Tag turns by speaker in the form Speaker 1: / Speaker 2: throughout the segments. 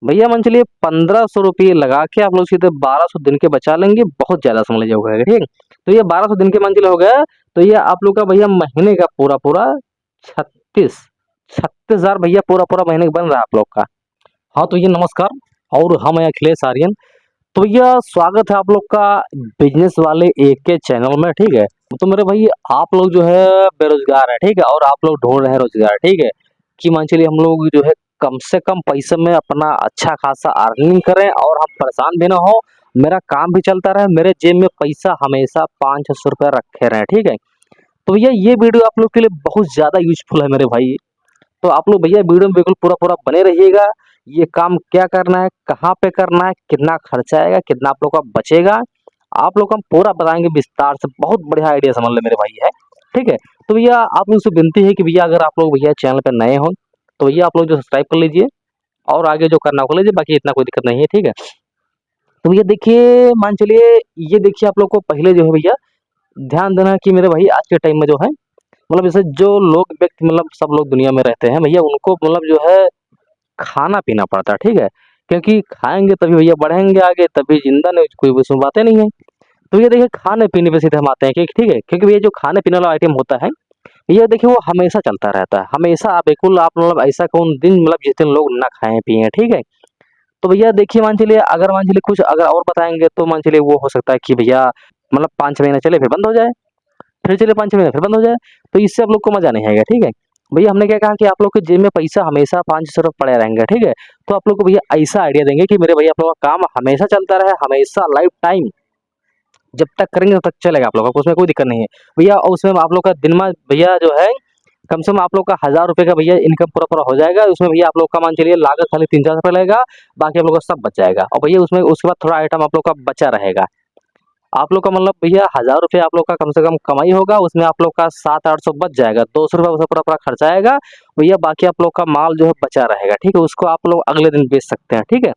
Speaker 1: भैया मान चलिए 1500 रुपये लगा के आप लोग सीधे 1200 दिन के बचा लेंगे, बहुत ज़्यादा समझ लीजिए हो गया, ठीक है। तो ये 1200 दिन के मान चलिए हो गया, तो ये आप लोग का भैया महीने का पूरा पूरा 36,000 भैया पूरा पूरा महीने का बन रहा है आप लोग का। हाँ तो ये नमस्कार, और हम हैं अखिलेश आर्यन। तो भैया स्वागत है आप लोग का बिजनेस वाले एक के चैनल में, ठीक है। तो मेरे भाई आप लोग जो है बेरोजगार है, ठीक है, और आप लोग ढूंढ रहे हैं रोजगार, ठीक है, कि मान चलिए हम लोग जो है कम से कम पैसे में अपना अच्छा खासा अर्निंग करें और हम परेशान भी ना हो, मेरा काम भी चलता रहे, मेरे जेब में पैसा हमेशा 500-600 रुपये रखे रहे, ठीक है। तो भैया ये वीडियो आप लोग के लिए बहुत ज़्यादा यूजफुल है मेरे भाई। तो आप लोग भैया वीडियो में बिल्कुल पूरा पूरा बने रहिएगा। ये काम क्या करना है, कहाँ पे करना है, कितना खर्चा आएगा, कितना आप लोग का बचेगा, आप लोग को हम पूरा बताएंगे विस्तार से। बहुत बढ़िया आइडिया समझ ले मेरे भाई है, ठीक है। तो भैया आप लोग से विनती है कि भैया अगर आप लोग भैया चैनल पे नए हो तो भैया आप लोग जो सब्सक्राइब कर लीजिए और आगे जो करना हो कर लीजिए, बाकी इतना कोई दिक्कत नहीं है, ठीक है। तो भैया देखिए मान चलिए, ये देखिए आप लोग को पहले जो है भैया ध्यान देना कि मेरे भाई आज के टाइम में जो है मतलब जैसे जो लोग व्यक्ति मतलब सब लोग दुनिया में रहते हैं भैया, उनको मतलब जो है खाना पीना पड़ता है, ठीक है। क्योंकि खाएंगे तभी भैया बढ़ेंगे आगे, तभी जिंदा नहीं कोई भी उसमें बातें नहीं है। तो ये देखिए खाने पीने पे सीधे हम आते हैं कि ठीक है, क्योंकि ये जो खाने पीने वाला आइटम होता है ये देखिए वो हमेशा चलता रहता है, हमेशा बिल्कुल आप मतलब ऐसा कौन दिन मतलब जिस दिन लोग ना खाएं पिए, ठीक है। तो भैया देखिए मान चलिए अगर मान चलिए कुछ अगर और बताएंगे तो मान चलिए वो हो सकता है कि भैया मतलब 5 महीने चले फिर बंद हो जाए, फिर चलिए 5 6 महीने फिर बंद हो जाए। तो इससे आप लोग को मजा नहीं आएगा, ठीक है। भैया हमने क्या कहा कि आप लोग के जेब में पैसा हमेशा 500 रुपये पड़े रहेंगे, ठीक है। तो आप लोग को भैया ऐसा आइडिया देंगे कि मेरे भैया आप लोग का काम हमेशा चलता रहे, हमेशा लाइफ टाइम जब तक करेंगे तब तक चलेगा आप लोगों को, उसमें कोई दिक्कत नहीं है भैया। और उसमें आप लोग का दिन में भैया जो है कम से कम आप लोग का 1000 रुपये का भैया इनकम पूरा पूरा हो जाएगा। उसमें भैया आप लोग का मान चलिए लागत खाली 3-4 रुपये लगेगा, बाकी आप लोग का सब बच जाएगा। और भैया उसमें उसके बाद थोड़ा आइटम आप लोग का बचा रहेगा। आप लोग का मतलब भैया 1000 रुपये आप लोग का कम से कम कमाई होगा, उसमें आप लोग का 700-800 बच जाएगा, 200 रुपये उसमें पूरा पूरा खर्चा आएगा भैया। बाकी आप लोग का माल जो है बचा रहेगा, ठीक है, उसको आप लोग अगले दिन बेच सकते हैं, ठीक है।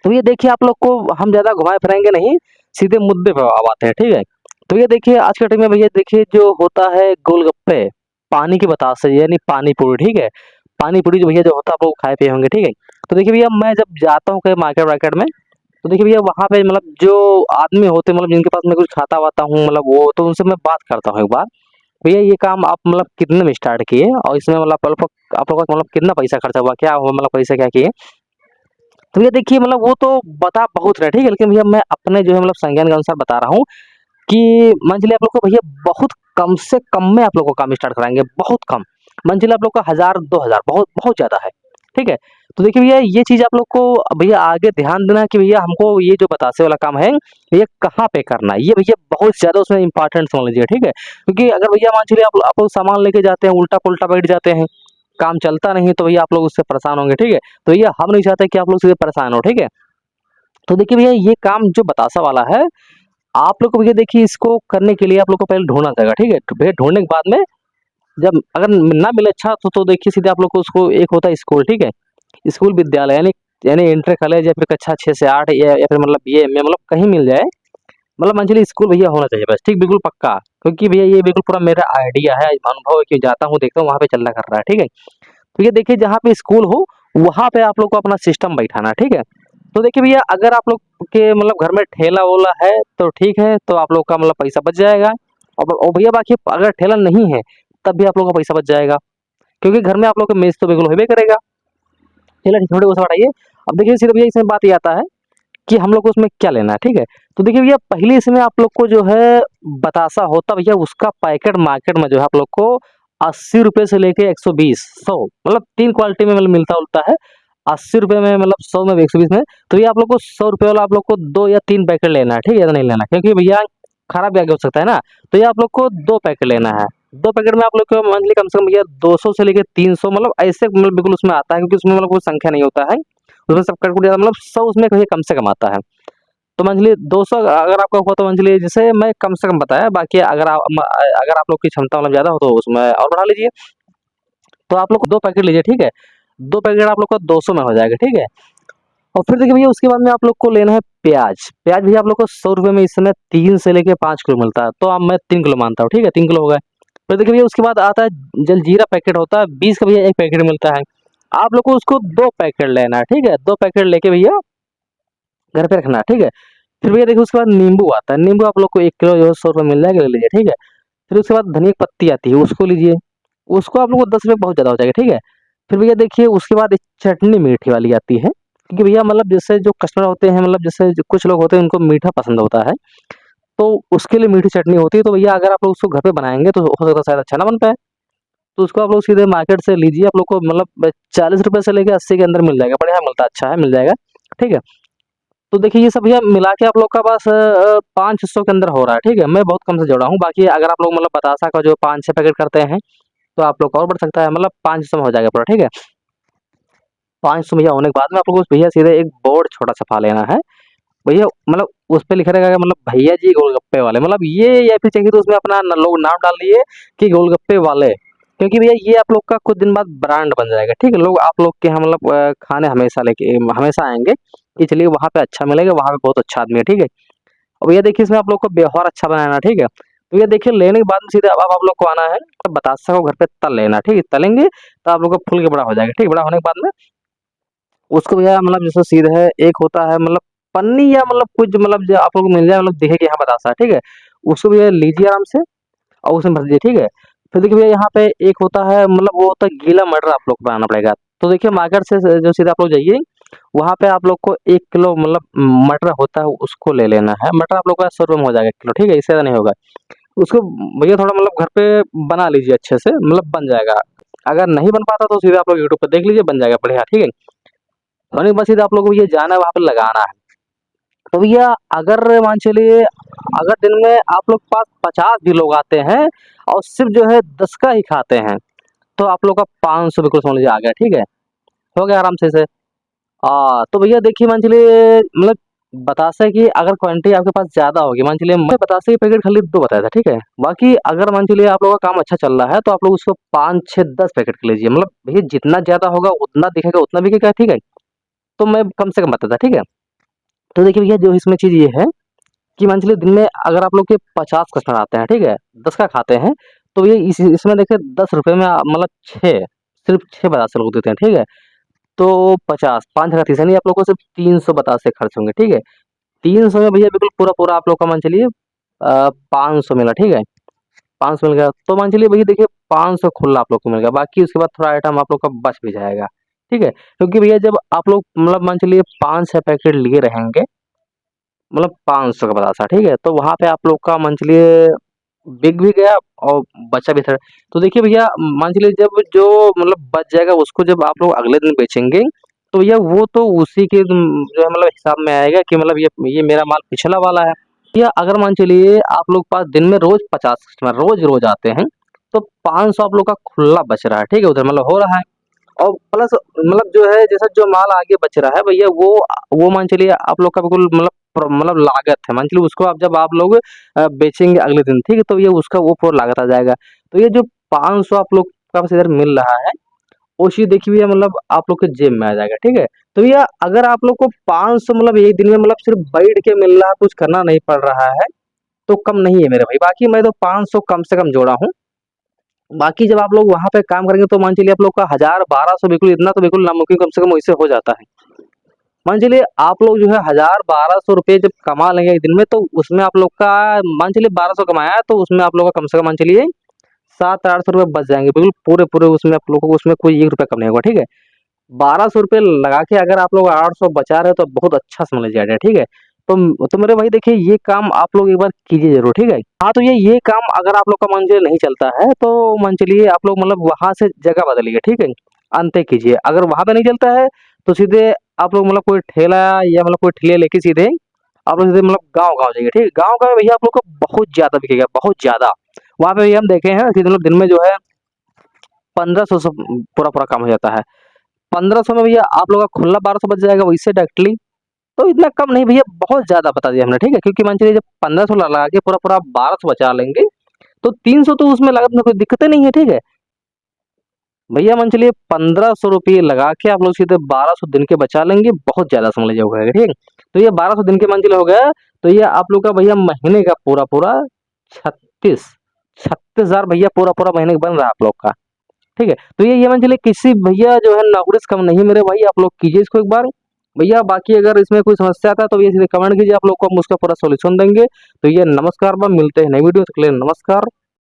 Speaker 1: तो ये देखिए आप लोग को हम ज़्यादा घुमाए फिराएंगे नहीं, सीधे मुद्दे पे अब आते हैं, ठीक है। तो ये देखिए आज के टाइम में भैया देखिए जो होता है गोलगप्पे, पानी के बतासे यानी पानी पूरी, ठीक है। पानी पूरी जो भैया जो होता है आप लोग खाए पिए होंगे, ठीक है। तो देखिए भैया मैं जब जाता हूँ कहीं मार्केट वार्केट में, तो देखिए भैया वहाँ पे मतलब जो आदमी होते हैं मतलब जिनके पास मैं कुछ खाता वाता हूँ मतलब वो, तो उनसे मैं बात करता हूँ एक बार, भैया ये काम आप मतलब कितने में स्टार्ट किए और इसमें मतलब आप लोग का मतलब कितना पैसा खर्चा हुआ, क्या हुआ मतलब पैसे क्या किए। तो भैया देखिए मतलब वो तो बता बहुत रहे, ठीक है, लेकिन भैया मैं अपने जो है मतलब संज्ञान के अनुसार बता रहा हूँ कि मान चलिए आप लोग को भैया बहुत कम से कम में आप लोग को काम स्टार्ट कराएंगे, बहुत कम। मान चलिए आप लोग का 1000-2000 बहुत बहुत ज़्यादा है, ठीक है। तो देखिए भैया ये चीज़ आप लोग को भैया आगे ध्यान देना कि भैया हमको ये जो बतासे वाला काम है ये कहाँ पे करना है, ये भैया बहुत ज़्यादा उसमें इंपॉर्टेंट समझ लीजिए, ठीक है। क्योंकि अगर भैया मान चलिए आप लोग सामान लेके जाते हैं उल्टा पुल्टा बैठ जाते हैं, काम चलता नहीं तो भैया आप लोग उससे परेशान होंगे, ठीक है। तो भैया हम नहीं चाहते कि आप लोग सीधे परेशान हो, ठीक है। तो देखिए भैया ये काम जो बतासा वाला है आप लोग को भैया देखिए इसको करने के लिए आप लोग को पहले ढूंढना पड़ेगा, ठीक है। तो भैया ढूंढने के बाद में जब अगर ना मिले अच्छा तो देखिए सीधे आप लोग को उसको एक होता है स्कूल, ठीक है, स्कूल विद्यालय यानी यानी इंटर कॉलेज या फिर कक्षा 6 से 8 या फिर मतलब BA में मतलब कहीं मिल जाए, मतलब मान चलिए स्कूल भैया होना चाहिए बस, ठीक, बिल्कुल पक्का। क्योंकि भैया ये बिल्कुल पूरा मेरा आइडिया है, अनुभव है कि जाता हूँ देखता हूँ वहाँ पे चलना कर रहा है, ठीक है। तो ये देखिए जहाँ पे स्कूल हो वहाँ पे आप लोग को अपना सिस्टम बैठाना, ठीक है। तो देखिए भैया अगर आप लोग के मतलब घर में ठेला वोला है तो ठीक है, तो आप लोग का मतलब पैसा बच जाएगा। और भैया बाकी अगर ठेला नहीं है तब भी आप लोगों का पैसा बच जाएगा, क्योंकि घर में आप लोग का मेस तो बिल्कुल होबे करेगा। चलिए छोटे को हटाइए। अब देखिए सीधे भैया इसमें बात ये आता है कि हम लोग को उसमें क्या लेना है, ठीक है। तो देखिए भैया पहले इसमें आप लोग को जो है बतासा होता भैया उसका पैकेट मार्केट में जो है आप लोग को 80 रुपये से लेके 120 100 मतलब 3 क्वालिटी में मतलब मिलता उलता है। 80 रुपये में मतलब 100 में 120 में। तो ये आप लोग को 100 रुपये वाला आप लोग को 2 या 3 पैकेट लेना है, ठीक है, ज़्यादा नहीं लेना, क्योंकि भैया खराब भी आगे हो सकता है ना। तो ये आप लोग को 2 पैकेट लेना है। 2 पैकेट में आप लोग को मंथली कम से कम भैया 200 से लेके 300 मतलब ऐसे मतलब बिल्कुल उसमें आता है, क्योंकि उसमें मतलब कोई संख्या नहीं होता है, उसमें सब कट कुट मतलब 100 उसमें भैया कम से कम आता है। तो मंथली 200 अगर आपका हुआ तो मंथली जैसे मैं कम से कम बताया, बाकी अगर आप लोग की क्षमता मतलब ज़्यादा हो तो उसमें और बढ़ा लीजिए। तो आप लोग 2 पैकेट लीजिए, ठीक है। 2 पैकेट आप लोग को 200 में हो जाएगा, ठीक है। और फिर देखिए भैया उसके बाद में आप लोग को लेना है प्याज। प्याज भैया आप लोग को 100 रुपये में इस समय 3 से लेके 5 किलो मिलता है, तो अब मैं 3 किलो मानता हूँ, ठीक है, 3 किलो हो गए। फिर देखिए भैया उसके बाद आता है जलजीरा पैकेट होता है 20 का भैया 1 पैकेट मिलता है। आप लोग को उसको 2 पैकेट लेना है, ठीक है? 2 पैकेट लेके भैया घर पे रखना है, ठीक है? फिर भैया देखिए उसके बाद नींबू आता है, नींबू आप लोग को 1 किलो जो है ₹100 मिल जाएगा, ले लीजिए, ठीक है? फिर उसके बाद धनिया की पत्ती आती है, उसको लीजिए, उसको आप लोग को ₹10 बहुत ज़्यादा हो जाएगा, ठीक है? फिर भैया देखिए उसके बाद एक चटनी मीठी वाली आती है, क्योंकि भैया मतलब जैसे जो कस्टमर होते हैं मतलब जैसे जो कुछ लोग होते हैं उनको मीठा पसंद होता है, तो उसके लिए मीठी चटनी होती है, तो भैया अगर आप लोग उसको घर पे बनाएँगे तो हो सकता है शायद अच्छा ना बन पाए। तो उसको आप लोग सीधे मार्केट से लीजिए, आप लोग को मतलब ₹40 से लेके 80 के अंदर मिल जाएगा, बढ़िया मिलता है, अच्छा है, मिल जाएगा, ठीक है? तो देखिए ये सब भैया मिला के आप लोग का बस 500 के अंदर हो रहा है, ठीक है? मैं बहुत कम से जोड़ा हूँ, बाकी अगर आप लोग मतलब बतासा का जो 5-6 पैकेट करते हैं, तो आप लोग का और बढ़ सकता है, मतलब 500 में हो जाएगा पूरा, ठीक है? 500 भैया होने के बाद में आप लोग को भैया सीधे एक बोर्ड छोटा-सा पा लेना है। भैया मतलब उस पे लिखा रहेगा मतलब भैया जी गोलगप्पे वाले, मतलब ये या फिर चाहिए तो उसमें अपना न लोग नाम डाल दिए कि गोलगप्पे वाले, क्योंकि भैया ये आप लोग का कुछ दिन बाद ब्रांड बन जाएगा, ठीक है? लोग आप लोग के यहाँ मतलब खाने हमेशा आएँगे कि चलिए वहाँ पे अच्छा मिलेगा, वहाँ पे बहुत अच्छा आदमी है, ठीक है? और भैया देखिए इसमें आप लोग को व्यवहार अच्छा बनाना है, ठीक है? तो ये देखिए लेने के बाद में सीधे अब आप लोग को आना है, तो बतासा को घर पे तल लेना, ठीक है? तलेंगे तो आप लोग का फूल के बड़ा हो जाएगा, ठीक है? बड़ा होने के बाद में उसको भैया मतलब जैसे सीधे एक होता है मतलब पन्नी या मतलब कुछ मतलब जो आप लोग को मिल जाए मतलब दिखे कि हाँ बतासा है, ठीक है? उसको भैया लीजिए आराम से और उसमें भर दीजिए, ठीक है? फिर देखिए भैया यहाँ पे एक होता है मतलब वो होता है गीला मटर आप लोग को बनाना पड़ेगा। तो देखिए मार्केट से जो सीधा आप लोग जाइए, वहाँ पे आप लोग को 1 किलो मतलब मटर होता है उसको ले लेना है। मटर आप लोग का ₹100 में हो जाएगा 1 किलो, ठीक है? इससे ज़्यादा नहीं होगा। उसको भैया थोड़ा मतलब घर पे बना लीजिए अच्छे से, मतलब बन जाएगा। अगर नहीं बन पाता तो सीधे आप लोग यूट्यूब पे देख लीजिए, बन जाएगा बढ़िया, ठीक है? होने के बाद सीधे आप लोगों को ये जाना है वहाँ पे लगाना है। तो भैया अगर मान चलिए अगर दिन में आप लोग के पास 50 भी लोग आते हैं और सिर्फ़ जो है 10 का ही खाते हैं, तो आप लोग का 500 बिल्कुल समझ लीजिए आ गया, ठीक है? हो गया आराम से इसे। तो भैया देखिए मान चलिए मतलब बतासे की अगर क्वांटिटी आपके पास ज़्यादा होगी, मान चलिए मैं बतासे के पैकेट खाली 2 बताया था, ठीक है? बाकी अगर मान चलिए आप लोगों का काम अच्छा चल रहा है, तो आप लोग उसको 5, 6, 10 पैकेट के लीजिए। मतलब भैया जितना ज़्यादा होगा उतना दिखेगा, उतना बिकेगा, ठीक है? तो मैं कम से कम बताता, ठीक है? तो देखिए भैया जो इसमें चीज़ ये है कि मान चलिए दिन में अगर आप लोग के 50 कस्टमर आते हैं, ठीक है? 10 का खाते हैं, तो ये इसमें देखिए ₹10 में मतलब 6 सिर्फ़ 6 बतासे लोग देते हैं, ठीक है? तो 50 5 का 30 यानी आप लोग को सिर्फ़ 300 बतासे खर्च होंगे, ठीक है? 300 में भैया बिल्कुल पूरा-पूरा आप लोग का मान चलिए 500 मिला, ठीक है? 500 मिल गया, तो मान चलिए भैया देखिए 500 खुला आप लोग को मिल गया, बाकी उसके बाद थोड़ा आइटम आप लोग का बच भी जाएगा, ठीक है? क्योंकि भैया जब आप लोग मतलब मान चलिए 5-6 पैकेट लिए रहेंगे मतलब 500 का बतासा, ठीक है? तो वहाँ पे आप लोग का मान चलिए बिक भी गया और बचा भी था। तो देखिए भैया मान चलिए जब जो मतलब बच जाएगा उसको जब आप लोग अगले दिन बेचेंगे, तो भैया वो तो उसी के जो है मतलब हिसाब में आएगा कि मतलब ये मेरा माल पिछला वाला है। या अगर मान चलिए आप लोग के पास दिन में रोज़ 50 कस्टमर रोज़-रोज़ आते हैं, तो 500 आप लोग का खुला बच रहा है, ठीक है? उधर मतलब हो रहा है। और प्लस मतलब जो है जैसा जो माल आगे बच रहा है भैया वो मान चलिए आप लोग का बिल्कुल मतलब लागत है मान चलिए उसको आप जब आप लोग बेचेंगे अगले दिन ठीक है तो ये उसका वो पूरा लागत आ जाएगा। तो ये जो 500 आप लोग का बस इधर मिल रहा है वो चीज़ देखिए भैया मतलब आप लोग के जेब में आ जाएगा, ठीक है? तो भैया अगर आप लोग को 500 मतलब एक दिन में मतलब सिर्फ बैठ के मिल रहा है, कुछ करना नहीं पड़ रहा है, तो कम नहीं है मेरे भाई। बाकी मैं तो 500 कम से कम जोड़ा हूँ। बाकी जब आप लोग वहाँ पे काम करेंगे तो मान चलिए आप लोग का 1000 1200 बिल्कुल इतना तो बिल्कुल नामुमकिन कम से कम वैसे हो जाता है। मान चलिए आप लोग जो है 1000 1200 रुपए जब कमा लेंगे एक दिन में तो उसमें आप लोग का मान चलिए 1200 कमाया है तो उसमें आप लोग का कम से कम मान चलिए 700-800 रुपए बच जाएँगे। बिल्कुल पूरे-पूरे उसमें आप लोगों को उसमें कोई 1 रुपया कम नहीं होगा, ठीक है? 1200 रुपए लगा के अगर आप लोग 800 बचा रहे हो तो बहुत अच्छा समझ लीजिए आइडिया, ठीक है? तो मेरे भाई देखिए ये काम आप लोग एक बार कीजिए ज़रूर, ठीक है? हाँ, तो ये काम अगर आप लोग का मान लीजिए नहीं चलता है तो मान चलिए आप लोग मतलब वहाँ से जगह बदलिए, ठीक है? अंते कीजिए। अगर वहाँ पे नहीं चलता है तो सीधे आप लोग मतलब कोई ठेला या मतलब कोई ठेले लेके सीधे आप लोग सीधे मतलब गाँव-गाँव जाइए, ठीक है? गाँव-गाँव में भैया आप लोग को बहुत ज़्यादा बिकेगा, बहुत ज़्यादा। वहाँ पे भैया हम देखे हैं कि मतलब दिन में जो है 1500 से पूरा-पूरा काम हो जाता है। 1500 में भैया आप लोग का खुला 1200 बच जाएगा वैसे डायरेक्टली। तो इतना कम नहीं भैया बहुत ज़्यादा बता दिया हमने, ठीक है? क्योंकि मान चलिए जब 1500 लगा के पूरा-पूरा आप 1200 बचा लेंगे, तो 300 तो उसमें लागत में कोई दिक्कत ही नहीं है, ठीक है? भैया मान चलिए 1500 रुपये लगा के आप लोग सीधे 1200 दिन के बचा लेंगे, बहुत ज़्यादा समझ लीजिए हो गया, ठीक है? तो ये 1200 दिन के मान चलिए हो गया, तो ये आप लोग का भैया महीने का पूरा-पूरा 36 36,000 भैया पूरा-पूरा महीने का बन रहा है आप लोग का। ठीक है। तो ये मान चलिए किसी भैया जो है नौकरी से कम नहीं मेरे भाई, आप लोग कीजिए इसको एक बार भैया। बाकी अगर इसमें कोई समस्या आता है तो ये सीधे कमेंट कीजिए, आप लोग को हम उसका पूरा सॉल्यूशन देंगे। तो ये नमस्कार बा, मिलते हैं नई वीडियो, तक के लिए नमस्कार।